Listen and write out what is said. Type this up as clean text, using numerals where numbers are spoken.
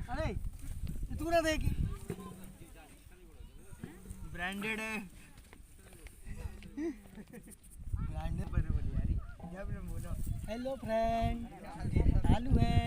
अरे तू ना देख ब्रांडेड है ब्रांडेड पर यार जब बोलो हेलो फ्रेंड आलू है